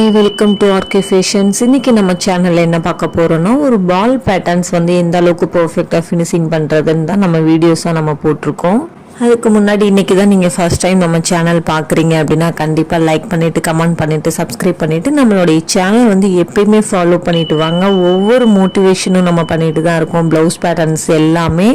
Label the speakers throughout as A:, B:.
A: Hi, welcome to RK Fashions. இன்னைக்கு நம்ம சேனல்ல என்ன பார்க்க போறோம்னா, ஒரு பால் பேட்டர்ன்ஸ் வந்து எந்த அளவுக்கு பெர்ஃபெக்ட்டா ஃபினிஷிங் பண்றதுன்னு தான் நம்ம வீடியோஸா நம்ம போட்டிருக்கோம். அதுக்கு முன்னாடி இன்னைக்கு தான் நீங்கள் ஃபர்ஸ்ட் டைம் நம்ம சேனல் பார்க்குறீங்க அப்படின்னா கண்டிப்பாக லைக் பண்ணிவிட்டு கமெண்ட் பண்ணிவிட்டு சப்ஸ்கிரைப் பண்ணிவிட்டு நம்மளுடைய சேனல் வந்து எப்பயுமே ஃபாலோ பண்ணிட்டு வாங்க. ஒவ்வொரு மோட்டிவேஷனும் நம்ம பண்ணிட்டு தான் இருக்கோம். ப்ளவுஸ் பேட்டர்ன்ஸ் எல்லாமே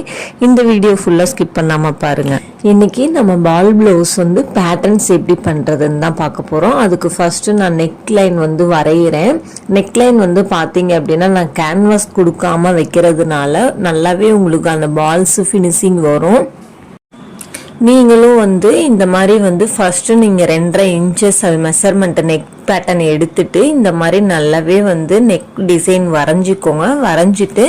A: இந்த வீடியோ ஃபுல்லாக ஸ்கிப் பண்ணாமல் பாருங்கள். இன்றைக்கி நம்ம பால் ப்ளவுஸ் வந்து பேட்டர்ன்ஸ் எப்படி பண்ணுறதுன்னு தான் பார்க்க போகிறோம். அதுக்கு ஃபஸ்ட்டு நான் நெக் லைன் வந்து வரைகிறேன். நெக் லைன் வந்து பார்த்தீங்க அப்படின்னா நான் கேன்வாஸ் கொடுக்காமல் வைக்கிறதுனால நல்லாவே உங்களுக்கு அந்த பால்ஸ் ஃபினிஷிங் வரும். நீங்களும் வந்து இந்த மாதிரி வந்து ஃபஸ்ட்டு நீங்கள் 2.5 இன்ச்சஸ் அது மெஷர்மெண்ட்டு நெக் பேட்டர்ன் எடுத்துட்டு இந்த மாதிரி நல்லாவே வந்து நெக் டிசைன் வரைஞ்சிக்கோங்க. வரைஞ்சிட்டு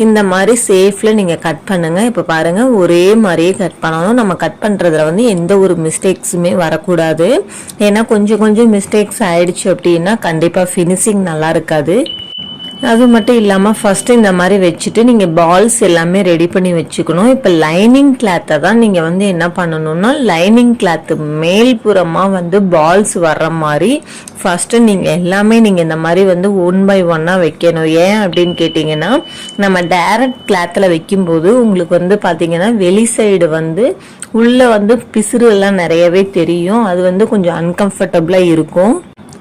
A: இந்த மாதிரி சேஃபில் நீங்கள் கட் பண்ணுங்கள். இப்போ பாருங்கள், ஒரே மாதிரியே கட் பண்ணணும். நம்ம கட் பண்ணுறதுல வந்து எந்த ஒரு மிஸ்டேக்ஸுமே வரக்கூடாது. ஏன்னா கொஞ்சம் மிஸ்டேக்ஸ் ஆயிடுச்சு அப்படின்னா கண்டிப்பாக ஃபினிஷிங் நல்லா இருக்காது. அது மட்டும் இல்லாமல் ஃபஸ்ட்டு இந்த மாதிரி வச்சுட்டு நீங்கள் பால்ஸ் எல்லாமே ரெடி பண்ணி வச்சுக்கணும். இப்போ லைனிங் கிளாத்தை தான் நீங்கள் வந்து என்ன பண்ணணும்னா, லைனிங் கிளாத்து மேல்புறமாக வந்து பால்ஸ் வர்ற மாதிரி ஃபஸ்ட்டு நீங்கள் எல்லாமே நீங்கள் இந்த மாதிரி வந்து 1 by 1 வைக்கணும். ஏன் அப்படின்னு கேட்டிங்கன்னா, நம்ம டைரக்ட் கிளாத்தில் வைக்கும்போது உங்களுக்கு வந்து பார்த்திங்கன்னா வெளி சைடு வந்து உள்ளே வந்து பிசுறு எல்லாம் நிறையவே தெரியும். அது வந்து கொஞ்சம் அன்கம்ஃபர்டபுளாக இருக்கும்,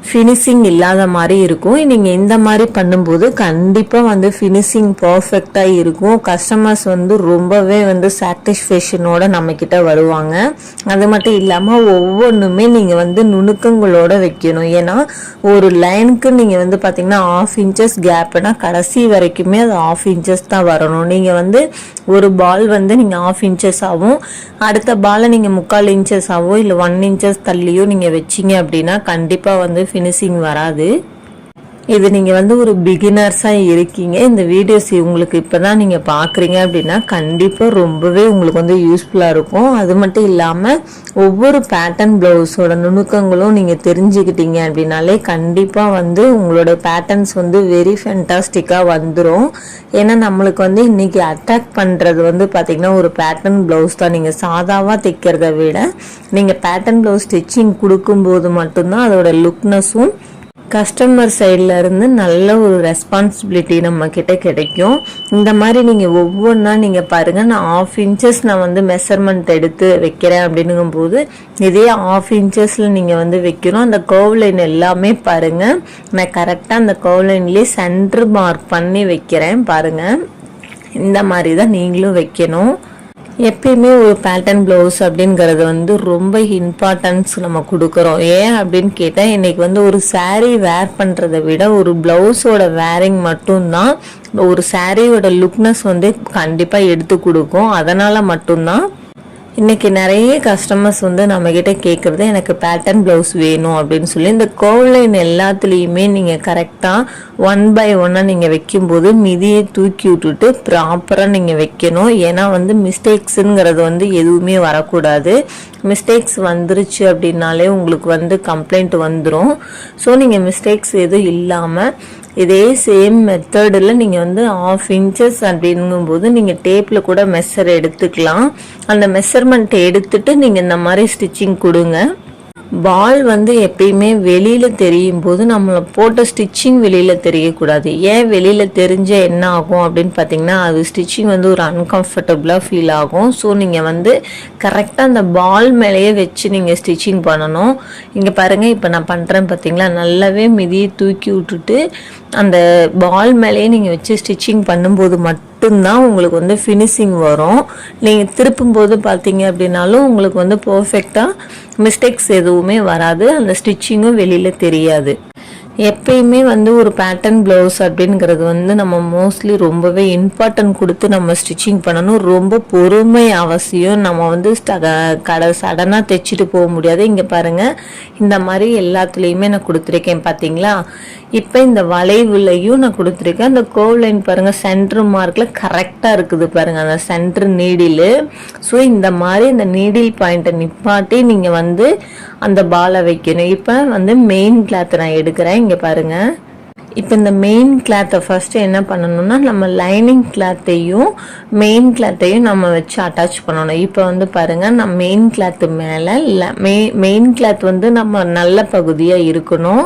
A: ஃபினிஷிங் இல்லாத மாதிரி இருக்கும். நீங்கள் இந்த மாதிரி பண்ணும்போது கண்டிப்பாக வந்து ஃபினிஷிங் பர்ஃபெக்டாக இருக்கும். கஸ்டமர்ஸ் வந்து ரொம்பவே வந்து சாட்டிஸ்ஃபேக்ஷனோட நம்மக்கிட்ட வருவாங்க. அது மட்டும் இல்லாமல் ஒவ்வொன்றுமே நீங்கள் வந்து நுணுக்கங்களோட வைக்கணும். ஏன்னா ஒரு லைனுக்கு நீங்கள் வந்து பார்த்தீங்கன்னா 1/2 இன்ச்சஸ் கேப்னா கடைசி வரைக்குமே அது 1/2 இன்ச்சஸ் தான் வரணும். நீங்கள் வந்து ஒரு பால் வந்து நீங்கள் 1/2 இன்ச்சஸ் ஆகும், அடுத்த பாலை நீங்கள் 3/4 இன்ச்சஸ் ஆகும், இல்லை 1 இன்ச்சஸ் தள்ளியோ நீங்கள் வச்சிங்க அப்படின்னா கண்டிப்பாக வந்து ஃபினிஷிங் வராது. இது நீங்கள் வந்து ஒரு பிகினர்ஸாக இருக்கீங்க, இந்த வீடியோஸ் உங்களுக்கு இப்போ தான் நீங்கள் பார்க்குறீங்க அப்படின்னா கண்டிப்பாக ரொம்பவே உங்களுக்கு வந்து யூஸ்ஃபுல்லாக இருக்கும். அது மட்டும் இல்லாமல் ஒவ்வொரு பேட்டர்ன் ப்ளவுஸோட நுணுக்கங்களும் நீங்கள் தெரிஞ்சுக்கிட்டீங்க அப்படின்னாலே கண்டிப்பாக வந்து உங்களோட பேட்டர்ன்ஸ் வந்து வெரி ஃபேண்டாஸ்டிக்காக வந்துடும். ஏன்னா நம்மளுக்கு வந்து இன்றைக்கி அட்டாக் பண்ணுறது வந்து பார்த்திங்கன்னா ஒரு பேட்டர்ன் ப்ளவுஸ் தான். நீங்கள் சாதாவாக தைக்கிறத விட நீங்கள் பேட்டர்ன் ப்ளவுஸ் ஸ்டிச்சிங் கொடுக்கும்போது மட்டும்தான் அதோட லுக்னஸும் கஸ்டமர் சைடில் இருந்து நல்ல ஒரு ரெஸ்பான்சிபிலிட்டி நம்ம கிட்ட கிடைக்கும். இந்த மாதிரி நீங்கள் ஒவ்வொன்றா நீங்கள் பாருங்கள், நான் 1/2 இன்ச்சஸ் நான் வந்து மெஷர்மெண்ட் எடுத்து வைக்கிறேன் அப்படின்னுங்கும்போது இதே 1/2 இன்ச்சஸில் நீங்கள் வந்து வைக்கணும். அந்த கர்வ் லைன் எல்லாமே பாருங்கள், நான் கரெக்டாக அந்த கர்வ் லைன்லேயே சென்டர் மார்க் பண்ணி வைக்கிறேன். பாருங்கள், இந்த மாதிரி தான் நீங்களும் வைக்கணும். எப்பயுமே ஒரு பேட்டர்ன் ப்ளவுஸ் அப்படிங்கிறது வந்து ரொம்ப இம்பார்ட்டன்ஸ் நம்ம கொடுக்குறோம். ஏன் அப்படின்னு கேட்டால், இன்றைக்கி வந்து ஒரு சாரீ வேர் பண்ணுறதை விட ஒரு ப்ளவுஸோட வேரிங் மட்டும்தான் ஒரு சாரியோட லுக்னஸ் வந்து கண்டிப்பாக எடுத்து கொடுக்கும். அதனால் மட்டும்தான் இன்றைக்கி நிறைய கஸ்டமர்ஸ் வந்து நம்மக்கிட்ட கேட்குறது எனக்கு பேட்டர்ன் ப்ளவுஸ் வேணும் அப்படின்னு சொல்லி. இந்த கர்வ் லைன் எல்லாத்துலேயுமே நீங்கள் கரெக்டாக 1 by 1 நீங்கள் வைக்கும்போது மிதியை தூக்கி விட்டுட்டு ப்ராப்பராக நீங்கள் வைக்கணும். ஏன்னா வந்து மிஸ்டேக்ஸுங்கிறது வந்து எதுவுமே வரக்கூடாது. மிஸ்டேக்ஸ் வந்துருச்சு அப்படின்னாலே உங்களுக்கு வந்து கம்ப்ளைண்ட் வந்துடும். ஸோ நீங்கள் மிஸ்டேக்ஸ் எதுவும் இல்லாமல் இதே சேம் மெத்தடில் நீங்கள் வந்து 1/2 இன்ச்சஸ் அப்படிங்கும்போது நீங்கள் டேப்பில் கூட மெஷர் எடுத்துக்கலாம். அந்த மெஷர்மெண்ட் எடுத்துட்டு நீங்கள் இந்த மாதிரி ஸ்டிச்சிங் கொடுங்க. பால் வந்து எப்பயுமே வெளியில் தெரியும் போது நம்மளை போட்ட ஸ்டிச்சிங் வெளியில் தெரியக்கூடாது. ஏன் வெளியில் தெரிஞ்ச என்ன ஆகும் அப்படின்னு பார்த்தீங்கன்னா, அது ஸ்டிச்சிங் வந்து ஒரு அன்கம்ஃபர்டபுளாக ஃபீல் ஆகும். ஸோ நீங்கள் வந்து கரெக்டாக அந்த பால் மேலேயே வச்சு நீங்கள் ஸ்டிச்சிங் பண்ணணும். இங்கே பாருங்கள், இப்போ நான் பண்ணுறேன் பார்த்தீங்களா, நல்லாவே மிதியை தூக்கி விட்டுட்டு அந்த பால் மேலேயே நீங்கள் வச்சு ஸ்டிச்சிங் பண்ணும்போது மட்டும்தான் உங்களுக்கு வந்து ஃபினிஷிங் வரும். நீங்கள் திருப்பும்போது பார்த்தீங்க அப்படின்னாலும் உங்களுக்கு வந்து பர்ஃபெக்டாக மிஸ்டேக்ஸ் எதுவுமே வராது, அந்த ஸ்டிச்சிங்கும் வெளியில் தெரியாது. எப்பயுமே வந்து ஒரு பேட்டர்ன் ப்ளவுஸ் அப்படிங்கிறது வந்து நம்ம மோஸ்ட்லி ரொம்பவே இம்பார்ட்டன்ட் கொடுத்து நம்ம ஸ்டிச்சிங் பண்ணணும். ரொம்ப பொறுமை அவசியம். நம்ம வந்து சடனாக தைச்சிட்டு போக முடியாது. இங்கே பாருங்கள், இந்த மாதிரி எல்லாத்துலேயுமே நான் கொடுத்துருக்கேன் பார்த்தீங்களா. இப்போ இந்த வளைவுலையும் நான் கொடுத்துருக்கேன். அந்த கர்வ் லைன் பாருங்கள், சென்டர் மார்க்கில் கரெக்டாக இருக்குது பாருங்கள் அந்த சென்டர் நீடில். ஸோ இந்த மாதிரி இந்த நீடில் பாயிண்ட்டை நிப்பாட்டி நீங்கள் வந்து அந்த பாலை வைக்கணும். இப்போ வந்து மெயின் கிளாத்தை நான் எடுக்கிறேன். இங்கே பாருங்கள், இப்போ இந்த மெயின் கிளாத்தை ஃபஸ்ட்டு என்ன பண்ணணும்னா நம்ம லைனிங் கிளாத்தையும் மெயின் கிளாத்தையும் நம்ம வச்சு அட்டாச் பண்ணணும். இப்போ வந்து பாருங்கள், நம்ம மெயின் கிளாத்து மேலே மெயின் கிளாத் வந்து நம்ம நல்ல பகுதியாக இருக்கணும்.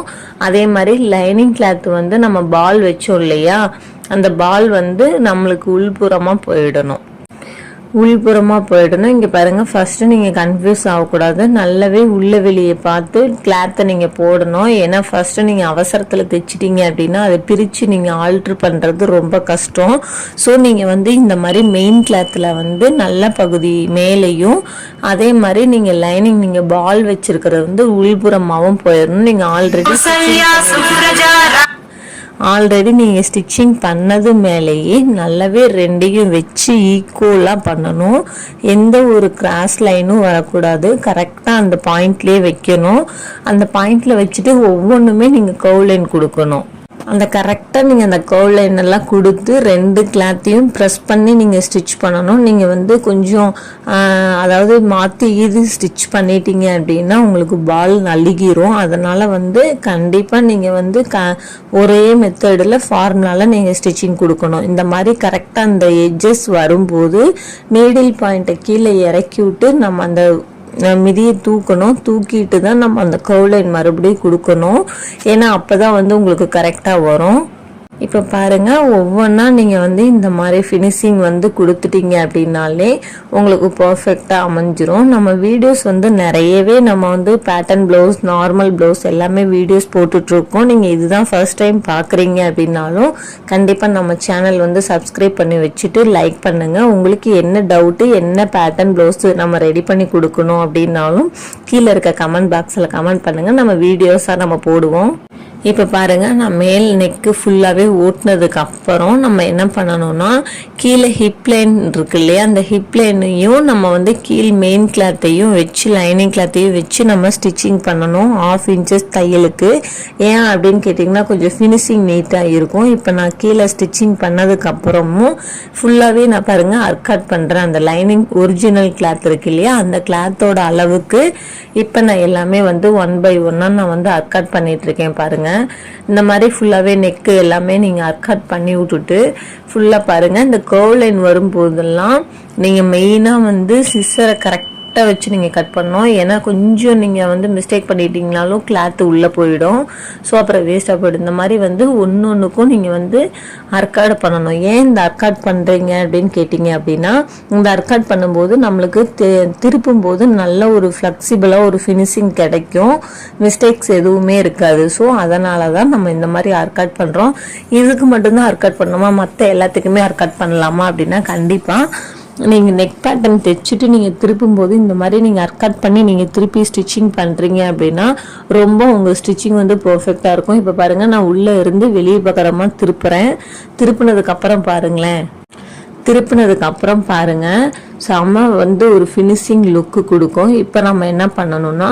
A: அதே மாதிரி லைனிங் கிளாத்து வந்து நம்ம பால் வச்சோம் இல்லையா, அந்த பால் வந்து நம்மளுக்கு உள்புறமாக போயிடணும். இங்கே பாருங்கள், ஃபஸ்ட்டு நீங்கள் கன்ஃபியூஸ் ஆகக்கூடாது. நல்லாவே உள்ள வெளியே பார்த்து கிளாத்தை நீங்கள் போடணும். ஏன்னா ஃபஸ்ட்டு நீங்கள் அவசரத்தில் தைச்சிட்டிங்க அப்படின்னா அதை பிரித்து நீங்கள் ஆல்ட்ரு பண்ணுறது ரொம்ப கஷ்டம். ஸோ நீங்கள் வந்து இந்த மாதிரி மெயின் கிளாத்தில் வந்து நல்ல பகுதி மேலேயும் அதே மாதிரி நீங்கள் லைனிங் நீங்கள் பால் வச்சுருக்கிறது வந்து உள்புறமாகவும் போயிடணும். நீங்கள் ஆல்ரெடி நீங்கள் ஸ்டிச்சிங் பண்ணது மேலேயே நல்லாவே ரெண்டையும் வச்சு ஈக்குவலாக பண்ணணும். எந்த ஒரு கிராஸ் லைனும் வரக்கூடாது. கரெக்டாக அந்த பாயிண்ட்லேயே வைக்கணும். அந்த பாயிண்டில் வச்சுட்டு ஒவ்வொன்றுமே நீங்கள் கர்வ் லைன் கொடுக்கணும். அந்த கரெக்டாக நீங்கள் அந்த கர்வ் லைன் எல்லாம் கொடுத்து 2 கிளாத்தையும் ப்ரெஸ் பண்ணி நீங்கள் ஸ்டிச் பண்ணணும். நீங்கள் வந்து கொஞ்சம் அதாவது மாற்றி இது ஸ்டிச் பண்ணிட்டீங்க அப்படின்னா உங்களுக்கு பால் நழுகிரும். அதனால் வந்து கண்டிப்பாக நீங்கள் வந்து ஒரே மெத்தடில் ஃபார்முலாவில் நீங்கள் ஸ்டிச்சிங் கொடுக்கணும். இந்த மாதிரி கரெக்டாக அந்த எட்ஜஸ் வரும்போது நீடில் பாயிண்ட்டை கீழே இறக்கி விட்டு நம்ம அந்த மிதியை தூக்கிட்டு தான் நம்ம அந்த கர்வ் லைன் மறுபடியும் கொடுக்கணும். ஏன்னா அப்போ தான் வந்து உங்களுக்கு கரெக்டாக வரும். இப்போ பாருங்கள், ஒவ்வொன்றா நீங்கள் வந்து இந்த மாதிரி ஃபினிஷிங் வந்து கொடுத்துட்டீங்க அப்படின்னாலே உங்களுக்கு பர்ஃபெக்டாக அமைஞ்சிரும். நம்ம வீடியோஸ் வந்து நிறையவே நம்ம வந்து பேட்டர்ன் ப்ளவுஸ், நார்மல் ப்ளவுஸ் எல்லாமே வீடியோஸ் போட்டுட்ருக்கோம். நீங்கள் இதுதான் ஃபர்ஸ்ட் டைம் பார்க்குறீங்க அப்படின்னாலும் கண்டிப்பாக நம்ம சேனல் வந்து சப்ஸ்கிரைப் பண்ணி வச்சுட்டு லைக் பண்ணுங்கள். உங்களுக்கு என்ன டவுட்டு, என்ன பேட்டர்ன் ப்ளவுஸ் நம்ம ரெடி பண்ணி கொடுக்கணும் அப்படின்னாலும் கீழே இருக்க கமெண்ட் பாக்ஸில் கமெண்ட் பண்ணுங்கள். நம்ம வீடியோஸாக நம்ம போடுவோம். இப்போ பாருங்கள், நான் மேல் நெக்கு ஃபுல்லாகவே ஓட்டினதுக்கு அப்புறம் நம்ம என்ன பண்ணணும்னா கீழே ஹிப் லைன் இருக்கு இல்லையா, அந்த ஹிப் லைனையும் நம்ம வந்து கீழ் மெயின் கிளாத்தையும் வச்சு லைனிங் கிளாத்தையும் வச்சு நம்ம ஸ்டிச்சிங் பண்ணணும் 1/2 இன்ச்சஸ் தையலுக்கு. ஏன் அப்படின்னு கேட்டிங்கன்னா கொஞ்சம் ஃபினிஷிங் நீட்டாக இருக்கும். இப்போ நான் கீழே ஸ்டிச்சிங் பண்ணதுக்கு அப்புறமும் ஃபுல்லாகவே நான் பாருங்கள் அர்கட் பண்ணுறேன். அந்த லைனிங் ஒரிஜினல் கிளாத் இருக்கு இல்லையா, அந்த கிளாத்தோட அளவுக்கு இப்போ நான் எல்லாமே வந்து 1 by 1 நான் வந்து அர்கட் பண்ணிகிட்ருக்கேன். பாருங்கள், இந்த மாதிரி ஃபுல்லாகவே நெக்கு எல்லாமே நீங்கள் அர்கட் பண்ணி விட்டுட்டு ஃபுல்லாக பாருங்கள். இந்த கர்வ் லைன் வரும்போதெல்லாம் நீங்கள் மெயினாக வந்து சிஸ்ஸரை கரெக்டாக வச்சு நீங்கள் கட் பண்ணணும். ஏன்னா கொஞ்சம் நீங்கள் வந்து மிஸ்டேக் பண்ணிட்டீங்கனாலும் கிளாத்து உள்ளே போயிடும். ஸோ அப்புறம் வேஸ்ட்டாக போயிடும். இந்த மாதிரி வந்து ஒன்றுக்கும் நீங்கள் வந்து அர்காட் பண்ணணும். ஏன் இந்த அர்காட் பண்ணுறீங்க அப்படின்னு கேட்டிங்க அப்படின்னா, இந்த அர்காட் பண்ணும்போது நம்மளுக்கு திருப்பும் போது நல்ல ஒரு ஃப்ளெக்சிபிளாக ஒரு ஃபினிஷிங் கிடைக்கும். மிஸ்டேக்ஸ் எதுவுமே இருக்காது. ஸோ அதனால தான் நம்ம இந்த மாதிரி அர்காட் பண்ணுறோம். இதுக்கு மட்டும்தான் அர்காட் பண்ணணுமா, மற்ற எல்லாத்துக்குமே அர்காட் பண்ணலாமா அப்படின்னா கண்டிப்பாக நீங்கள் நெக் பேட்டர்ன் தைச்சிட்டு நீங்கள் திருப்பும்போது இந்த மாதிரி நீங்கள் அர்கட் பண்ணி நீங்கள் திருப்பி ஸ்டிச்சிங் பண்ணுறீங்க அப்படின்னா ரொம்ப உங்கள் ஸ்டிச்சிங் வந்து பர்ஃபெக்டாக இருக்கும். இப்போ பாருங்கள், நான் உள்ளே இருந்து வெளியே பக்கரமாக திருப்பினதுக்கப்புறம் பாருங்களேன். திருப்பினதுக்கப்புறம் பாருங்கள், செம்ம வந்து ஒரு ஃபினிஷிங் லுக்கு கொடுக்கும். இப்போ நம்ம என்ன பண்ணணும்னா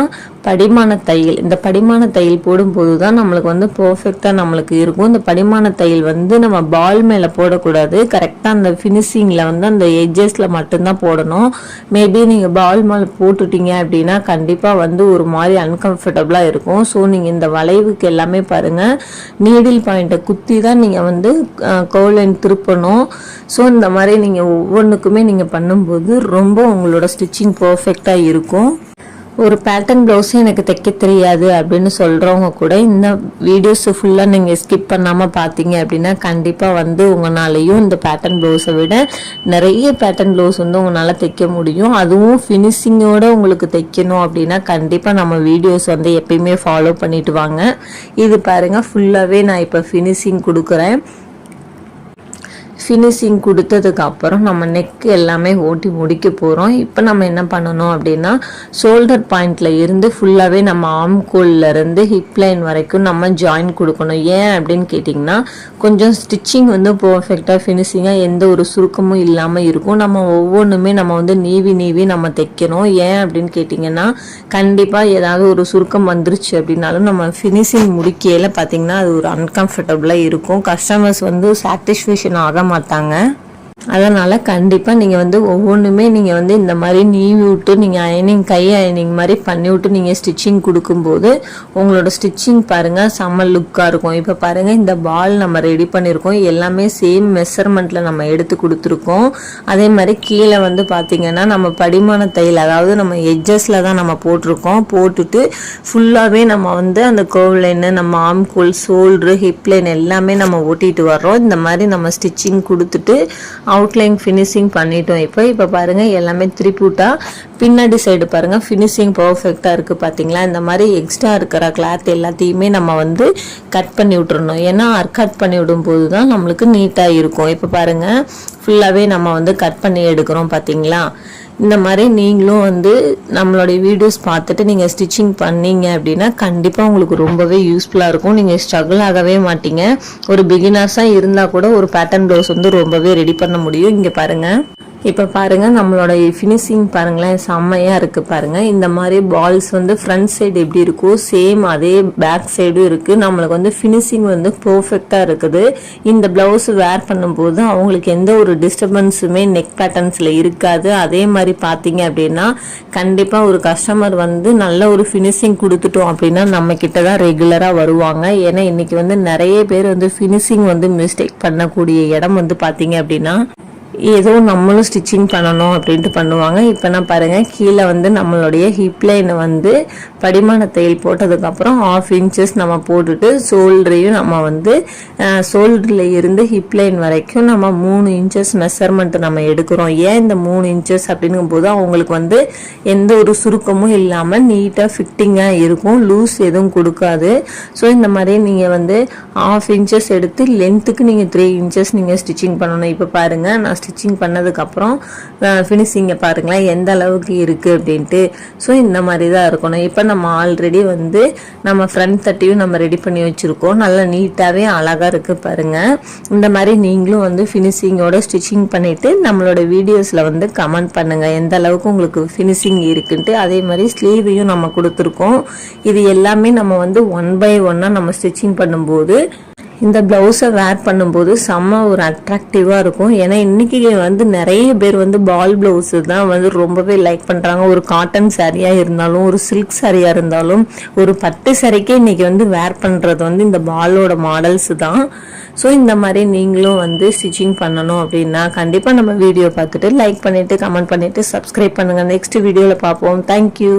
A: படிமான தையல், இந்த படிமான தையல் போடும்போது தான் நம்மளுக்கு வந்து பர்ஃபெக்டாக நம்மளுக்கு இருக்கும். இந்த படிமான தையல் வந்து நம்ம பால் மேலே போடக்கூடாது. கரெக்டாக அந்த ஃபினிஷிங்கில் வந்து அந்த எட்ஜஸில் மட்டும்தான் போடணும். மேபி நீங்கள் பால் மேலே போட்டுட்டீங்க அப்படின்னா கண்டிப்பாக வந்து ஒரு மாதிரி அன்கம்ஃபர்டபுளாக இருக்கும். ஸோ நீங்கள் இந்த வளைவுக்கு எல்லாமே பாருங்கள், நீடில் பாயிண்ட்டை குத்தி தான் நீங்கள் வந்து கர்வ் லைன் திருப்பணும். ஸோ இந்த மாதிரி நீங்கள் ஒவ்வொன்றுக்குமே நீங்கள் பண்ணும்போது ரொம்ப உங்களோட ஸ்டிச்சிங் பர்ஃபெக்டாக இருக்கும். ஒரு பேட்டர்ன் ப்ளவுஸே எனக்கு தைக்க தெரியாது அப்படின்னு சொல்கிறவங்க கூட இந்த வீடியோஸ் ஃபுல்லாக நீங்கள் ஸ்கிப் பண்ணாமல் பார்த்தீங்க அப்படின்னா கண்டிப்பாக வந்து உங்களாலையும் இந்த பேட்டர்ன் ப்ளவுஸை விட நிறைய பேட்டர்ன் ப்ளவுஸ் வந்து உங்களால் தைக்க முடியும். அதுவும் ஃபினிஷிங்கோடு உங்களுக்கு தைக்கணும் அப்படின்னா கண்டிப்பாக நம்ம வீடியோஸ் வந்து எப்பயுமே ஃபாலோ பண்ணிட்டு வாங்க. இது பாருங்கள், ஃபுல்லாகவே நான் இப்போ ஃபினிஷிங் கொடுக்குறேன். ஃபினிஷிங் கொடுத்ததுக்கு அப்புறம் நம்ம நெக் எல்லாமே ஓட்டி முடிக்க போகிறோம். இப்போ நம்ம என்ன பண்ணணும் அப்படின்னா ஷோல்டர் பாயிண்ட்ல இருந்து ஃபுல்லாகவே நம்ம ஆம்கோல்ல இருந்து ஹிப் லைன் வரைக்கும் நம்ம ஜாயின் கொடுக்கணும். ஏன் அப்படின்னு கேட்டிங்கன்னா கொஞ்சம் ஸ்டிச்சிங் வந்து பர்ஃபெக்டாக ஃபினிஷிங்காக எந்த ஒரு சுருக்கமும் இல்லாமல் இருக்கும். நம்ம ஒவ்வொன்றுமே நம்ம வந்து நீவி நம்ம தைக்கணும். ஏன் அப்படின்னு கேட்டிங்கன்னா கண்டிப்பாக ஏதாவது ஒரு சுருக்கம் வந்துருச்சு அப்படின்னாலும் நம்ம ஃபினிஷிங் முடிக்கையில் பார்த்திங்கன்னா அது ஒரு அன்கம்ஃபர்டபுளாக இருக்கும். கஸ்டமர்ஸ் வந்து சாட்டிஸ்ஃபேக்ஷன் ஆக மாட்டாங்க. அதனால் கண்டிப்பாக நீங்கள் வந்து ஒவ்வொன்றுமே நீங்கள் வந்து இந்த மாதிரி நீவி விட்டு நீங்கள் அயனிங் கை அயனிங் மாதிரி பண்ணி விட்டு நீங்கள் ஸ்டிச்சிங் கொடுக்கும்போது உங்களோட ஸ்டிச்சிங் பாருங்கள் செம்ம லுக்காக இருக்கும். இப்போ பாருங்கள் இந்த பால் நம்ம ரெடி பண்ணியிருக்கோம், எல்லாமே சேம் மெஷர்மெண்ட்டில் நம்ம எடுத்து கொடுத்துருக்கோம். அதே மாதிரி கீழே வந்து பார்த்திங்கன்னா நம்ம படிமான தையல், அதாவது நம்ம எட்ஜஸில் தான் நம்ம போட்டிருக்கோம். போட்டுட்டு ஃபுல்லாகவே நம்ம வந்து அந்த கர்வ் லைனு, நம்ம ஆம்கோல், ஷோல்ட்ரு, ஹிப் லைன் எல்லாமே நம்ம ஓட்டிகிட்டு வர்றோம். இந்த மாதிரி நம்ம ஸ்டிச்சிங் கொடுத்துட்டு அவுட்லைன் ஃபினிஷிங் பண்ணிட்டோம். இப்போ பாருங்கள் எல்லாமே திருப்பிவிட்டா பின்னாடி சைடு பாருங்கள் ஃபினிஷிங் பர்ஃபெக்டாக இருக்குது பார்த்தீங்களா. இந்த மாதிரி எக்ஸ்ட்ரா இருக்கிற கிளாத் எல்லாத்தையுமே நம்ம வந்து கட் பண்ணி விட்டுறணும். ஏன்னா கட் பண்ணி விடும்போது தான் நம்மளுக்கு நீட்டாக இருக்கும். இப்போ பாருங்கள் ஃபுல்லாகவே நம்ம வந்து கட் பண்ணி எடுக்கிறோம் பார்த்தீங்களா. இந்த மாதிரி நீங்களும் வந்து நம்மளுடைய வீடியோஸ் பார்த்துட்டு நீங்கள் ஸ்டிச்சிங் பண்ணீங்க அப்படின்னா கண்டிப்பாக உங்களுக்கு ரொம்பவே யூஸ்ஃபுல்லாக இருக்கும். நீங்கள் ஸ்ட்ரகிள் ஆகவே மாட்டீங்க. ஒரு பிகினர்ஸாக இருந்தால் கூட ஒரு பேட்டர்ன் ப்ளவுஸ் வந்து ரொம்பவே ரெடி பண்ண முடியும். இங்கே பாருங்கள், இப்போ பாருங்கள் நம்மளோட ஃபினிஷிங் பாருங்களேன் செம்மையாக இருக்குது பாருங்கள். இந்த மாதிரி பால்ஸ் வந்து ஃப்ரண்ட் சைடு எப்படி இருக்கோ சேம் அதே பேக் சைடும் இருக்குது. நம்மளுக்கு வந்து ஃபினிஷிங் வந்து பர்ஃபெக்டாக இருக்குது. இந்த ப்ளவுஸ் வேர் பண்ணும்போது அவங்களுக்கு எந்த ஒரு டிஸ்டர்பன்ஸுமே நெக் பேட்டர்ன்ஸில் இருக்காது. அதே மாதிரி பார்த்தீங்க அப்படின்னா கண்டிப்பாக ஒரு கஸ்டமர் வந்து நல்ல ஒரு ஃபினிஷிங் கொடுத்துட்டோம் அப்படின்னா நம்ம கிட்ட தான் ரெகுலராக வருவாங்க. ஏன்னா இன்றைக்கி வந்து நிறைய பேர் வந்து ஃபினிஷிங் வந்து மிஸ்டேக் பண்ணக்கூடிய இடம் வந்து பார்த்தீங்க அப்படின்னா ஏதோ நம்மளும் ஸ்டிச்சிங் பண்ணணும் அப்படின்ட்டு பண்ணுவாங்க. இப்போனா பாருங்கள் கீழே வந்து நம்மளுடைய ஹிப் லைனை வந்து படிமான தையல் போட்டதுக்கப்புறம் 1/2 இன்ச்சஸ் நம்ம போட்டுட்டு ஷோல்டரையும் நம்ம வந்து ஷோல்டரில் இருந்து ஹிப் லைன் வரைக்கும் நம்ம 3 இன்ச்சஸ் மெஷர்மெண்ட் நம்ம எடுக்கிறோம். ஏன் இந்த 3 இன்ச்சஸ் அப்படிங்கும் போது அவங்களுக்கு வந்து எந்த ஒரு சுருக்கமும் இல்லாமல் நீட்டாக ஃபிட்டிங்காக இருக்கும், லூஸ் எதுவும் கொடுக்காது. ஸோ இந்த மாதிரி நீங்கள் வந்து 1/2 இன்ச்சஸ் எடுத்து லென்த்துக்கு நீங்கள் 3 இன்ச்சஸ் நீங்கள் ஸ்டிச்சிங் பண்ணணும். இப்போ பாருங்கள் நான் ஸ்டிச்சிங் பண்ணதுக்கப்புறம் ஃபினிஷிங்கை பாருங்களேன் எந்த அளவுக்கு இருக்குது அப்படின்ட்டு. ஸோ இந்த மாதிரி தான் இருக்கணும். இப்போ நம்ம ஆல்ரெடி வந்து நம்ம ஃப்ரண்ட் தட்டியும் நம்ம ரெடி பண்ணி வச்சுருக்கோம். நல்லா நீட்டாகவே அழகாக இருக்குது பாருங்கள். இந்த மாதிரி நீங்களும் வந்து ஃபினிஷிங்கோட ஸ்டிச்சிங் பண்ணிவிட்டு நம்மளோட வீடியோஸில் வந்து கமெண்ட் பண்ணுங்கள் எந்த அளவுக்கு உங்களுக்கு ஃபினிஷிங் இருக்குன்ட்டு. அதே மாதிரி ஸ்லீவையும் நம்ம கொடுத்துருக்கோம். இது எல்லாமே நம்ம வந்து 1 by 1 நம்ம ஸ்டிச்சிங் பண்ணும்போது இந்த ப்ளவுஸை வேர் பண்ணும்போது செம்ம ஒரு அட்ராக்டிவாக இருக்கும். ஏன்னா இன்றைக்கி வந்து நிறைய பேர் வந்து பால் ப்ளவுஸு தான் வந்து ரொம்பவே லைக் பண்ணுறாங்க. ஒரு காட்டன் சாரியாக இருந்தாலும் ஒரு சில்க் சாரியாக இருந்தாலும் ஒரு பட்டு சாரிக்கே இன்றைக்கி வந்து வேர் பண்ணுறது வந்து இந்த பாலோட மாடல்ஸு தான். ஸோ இந்த மாதிரி நீங்களும் வந்து ஸ்டிச்சிங் பண்ணணும் அப்படின்னா கண்டிப்பாக நம்ம வீடியோ பார்த்துட்டு லைக் பண்ணிவிட்டு கமெண்ட் பண்ணிவிட்டு சப்ஸ்கிரைப் பண்ணுங்கள். நெக்ஸ்ட் வீடியோவில் பார்ப்போம். தேங்க்யூ.